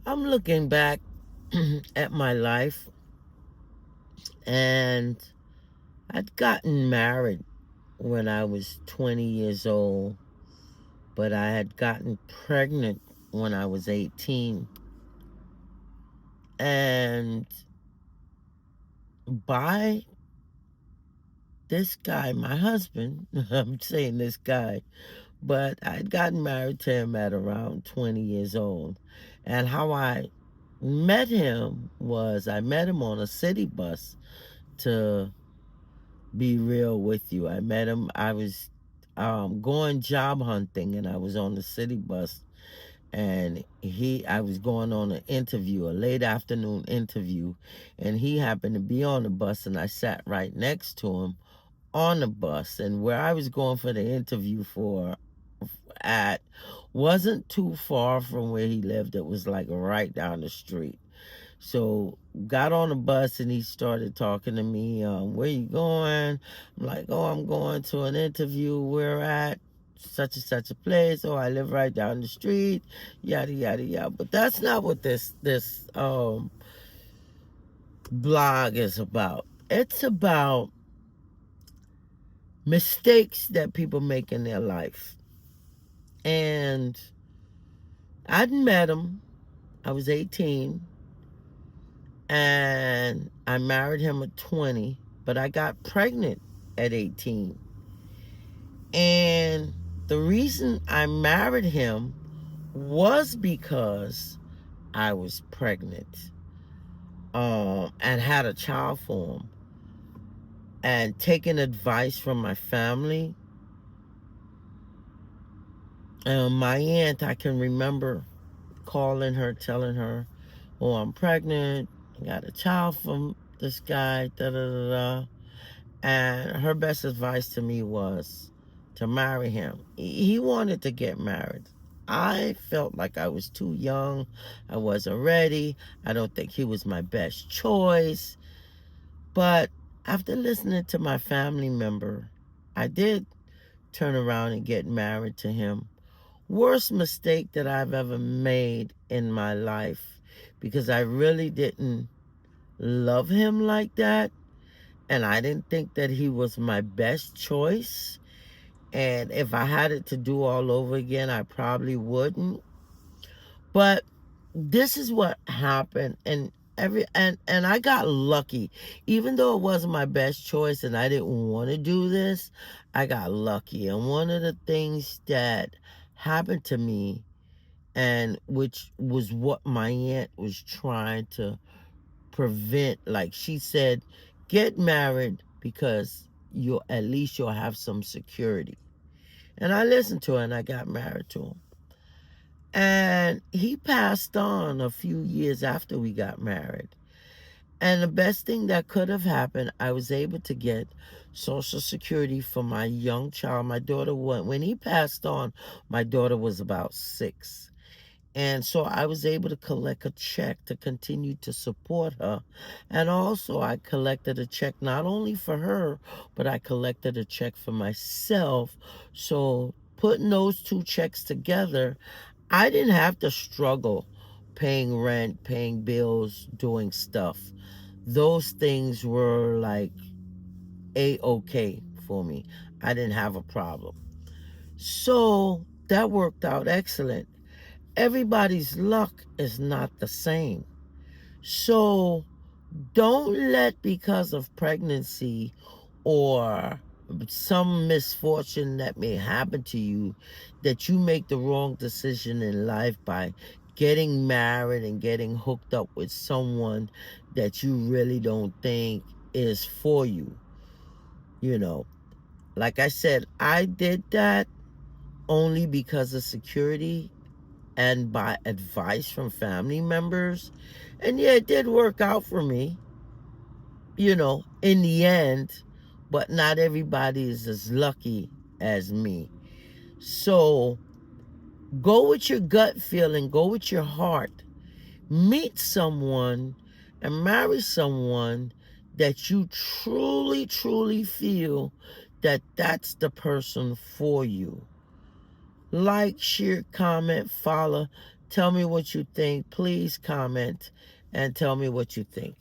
I'm looking back at my life, and I'd gotten married when I was 20 years old, but I had gotten pregnant when I was 18. And by this guy, my husband, I'm saying this guy, but I'd gotten married to him at around 20 years old. And how I met him was I met him on a city bus, to be real with you. I met him, I was going job hunting, and I was on the city bus, and I was going on an interview, a late afternoon interview, and he happened to be on the bus, and I sat right next to him on the bus. And where I was going for the interview for at wasn't too far from where he lived. It was like right down the street. So got on the bus, and he started talking to me. Where you going? I'm like, oh, I'm going to an interview. We're at such and such a place. Oh, I live right down the street. Yada yada yada. But that's not what this blog is about. It's about mistakes that people make in their life. And I'd met him. I was 18, and I married him at 20, but I got pregnant at 18. And the reason I married him was because I was pregnant, and had a child for him. And taking advice from my family, my aunt, I can remember calling her, telling her, oh, I'm pregnant, I got a child from this guy, da da da da. And her best advice to me was to marry him. He wanted to get married. I felt like I was too young. I wasn't ready. I don't think he was my best choice. But after listening to my family member, I did turn around and get married to him. Worst mistake that I've ever made in my life, because I really didn't love him like that. And I didn't think that he was my best choice. And if I had it to do all over again, I probably wouldn't. But this is what happened. And I got lucky. Even though it wasn't my best choice and I didn't want to do this, I got lucky. And one of the things that happened to me, and which was what my aunt was trying to prevent, like she said, get married because you'll at least you'll have some security. And I listened to her, and I got married to him. And he passed on a few years after we got married. And the best thing that could have happened, I was able to get Social Security for my young child. My daughter, when he passed on, my daughter was about 6. And so I was able to collect a check to continue to support her. And also, I collected a check not only for her, but I collected a check for myself. So putting those two checks together, I didn't have to struggle paying rent, paying bills, doing stuff. Those things were like A-OK for me. I didn't have a problem. So that worked out excellent. Everybody's luck is not the same. So don't let, because of pregnancy or some misfortune that may happen to you, that you make the wrong decision in life by getting married and getting hooked up with someone that you really don't think is for you. You know, like I said, I did that only because of security and by advice from family members. And yeah, it did work out for me, in the end, but not everybody is as lucky as me. So go with your gut feeling, go with your heart. Meet someone and marry someone that you truly, truly feel that that's the person for you. Like, share, comment, follow. Tell me what you think. Please comment and tell me what you think.